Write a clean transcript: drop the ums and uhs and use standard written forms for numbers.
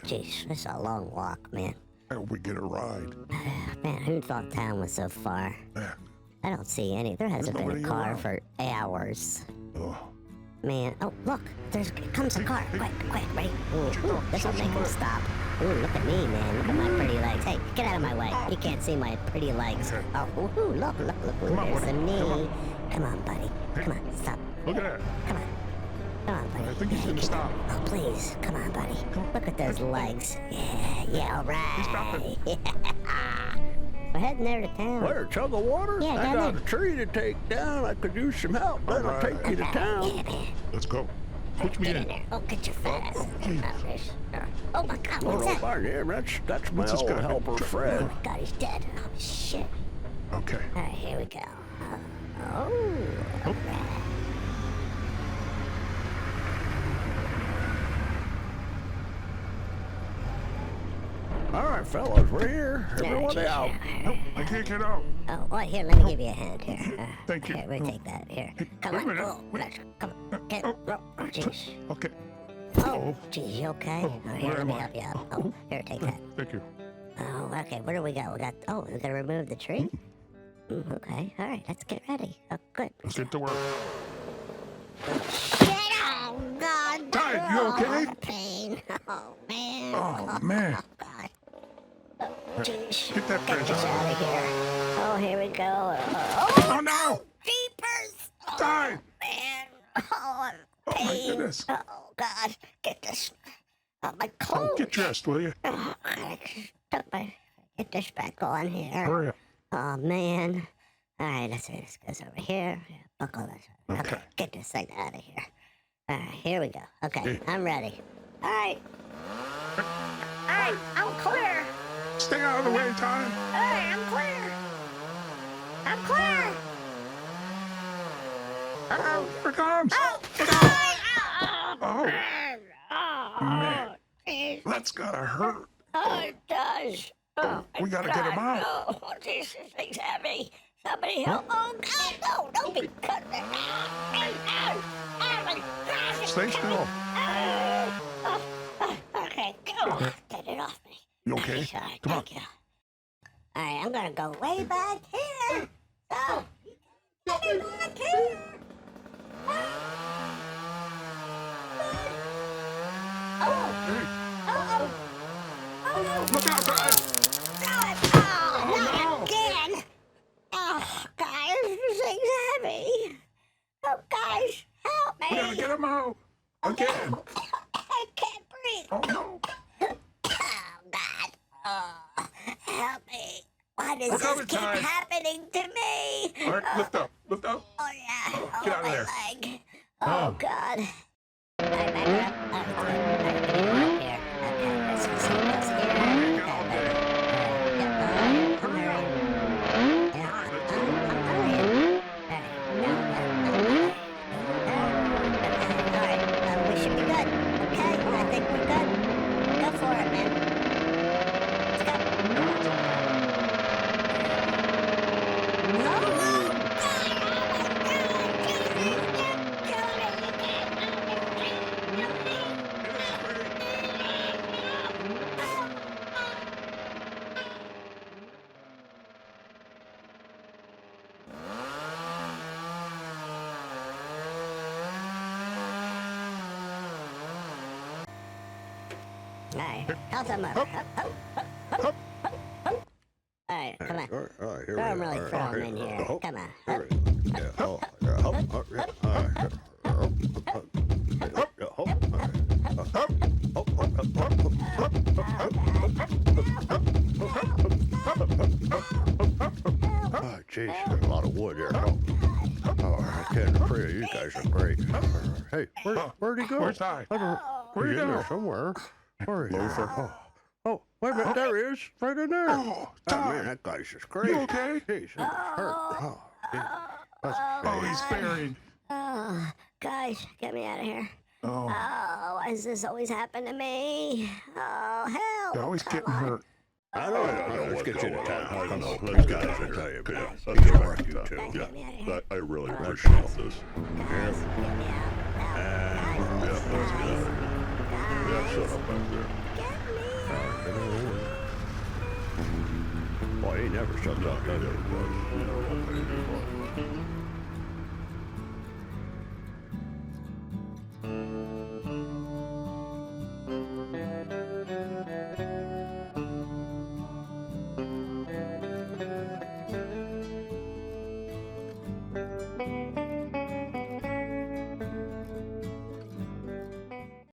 jeez, this is a long walk, man. I hope we get a ride. Man, who thought town was so far? Man. I don't see any. There hasn't been a nobody car around. for hours. Oh. Man, oh, look, here comes a car. Quick, ready? Ooh, this will make him stop. Ooh, look at me, man. Look at my pretty legs. Hey, get out of my way. You can't see my pretty legs. Okay. Oh, ooh, look. Come on, There's the buddy. knee. Come on, buddy. Come on, stop. Look at that. Come on, buddy. I think he's gonna stop. Oh, please. Come on, buddy. Look at those legs. Yeah, all He's stopping. right. We're heading there to town. Where, chug of water? Yeah, I down got there. a tree to take down. I could use some help. Then I'll take you to town. Yeah, man. Let's go. Push me Get in in. there. Oh, get your fat ass in there. Oh, my God, Oh, what's that? fine, yeah, that's my What's this old guy? helper, Oh, Fred. my God, he's dead. Oh, shit. Okay. All right, here we go. All right. All right, fellas, we're here. Everyone geez, out. Nope, I can't get out. Oh, well, here, let me give you a hand here. Thank you. Here, we'll take that. Here. Come wait a on, minute. go. Let's, come on. Get, oh, jeez. Okay. Oh, geez, you okay? Oh, Oh, here, where let am me I? help you out. Oh, here, take that. Thank you. Oh, okay, where do we go? We gotta remove the tree? Okay, all right, let's get ready. Oh, good. Let's get to work. Shit, oh, God. Tied, you okay? Oh, pain. Oh, man. Oh, man. God. Oh, jeez. Get that Get bridge this out. out of here. Oh, here we go. Oh, no. Jeepers. Oh, Tied. man. Oh, Oh, my pain. goodness. Oh, God. Get this. Oh, my Oh, clothes. get dressed, will you? Oh, get this back on here. Hurry up. Oh, man. All right, let's see. This goes over here. Buckle this. Okay. Get this thing out of here. All right, here we go. Okay, Hey. I'm ready. All right. All right, I'm clear. Stay out of the way, Tied. All right, I'm clear. I'm clear. Oh, here it comes. Oh, Oh, oh, man. geez. That's gotta hurt. Oh, it does. Oh, We gotta get him out. Oh, this thing's heavy. Somebody help. Oh, God, no, don't be cutting it. Oh, my gosh. Stay still. Okay, go. Get it off me. You okay? All right, Come on. thank you. All right, I'm gonna go way back here. So, you can get me back here. Hey, Oh, look out, Tied. not no. again. Oh, guys, this thing's heavy. Oh, guys, help me. We gotta get him out. Again. I can't breathe. Oh, no. Oh, God. Oh, help me. Why does We're this coming, keep Ty. happening to me? All right, lift up. Lift up. Oh, yeah. Oh, Get out of my there. leg. Oh, God. All right, back up. Oh, it's good. All right, get him out here. Okay, let's see this here. Get out there. Hurry up. Yeah, Let's I'm go. hurrying. All right, we should be good. Okay, I think we're good. Go for it, man. Let's go. Alright, how's that motor? Up. Alright, come on. All right, here Throw we him are. really, All throw right, him in here. Oh, Come on. here Up. we go. Yeah, oh, yeah, oh, yeah, all right. Yeah, oh, yeah, oh, all right. Oh, jeez, there's a lot of wood here. Oh, I can't appreciate you guys are great. Hey, where'd he go? Where's Tied? I don't. Where'd He's he in go? there somewhere. Where is he? Loafer. Oh, wait a minute, there he is, right in there. Oh, Oh, man, Tied. that guy's just crazy. You okay? Jeez, he's hurt. Oh, gee. That's a Oh, shame. he's buried. Oh, guys, get me out of here. Oh, Oh, why does this always happen to me? Oh, help. you're always Come getting on. hurt. I know. Let's get you to going town. on. I know. Let's get you to tell you Yeah, about that's it. all right. You too. Get me out of here. I really appreciate this. Guys, get me out. Yeah, let's get out of here. Yeah, Guys, shut up back there. get me Boy, he never shuts up, does he?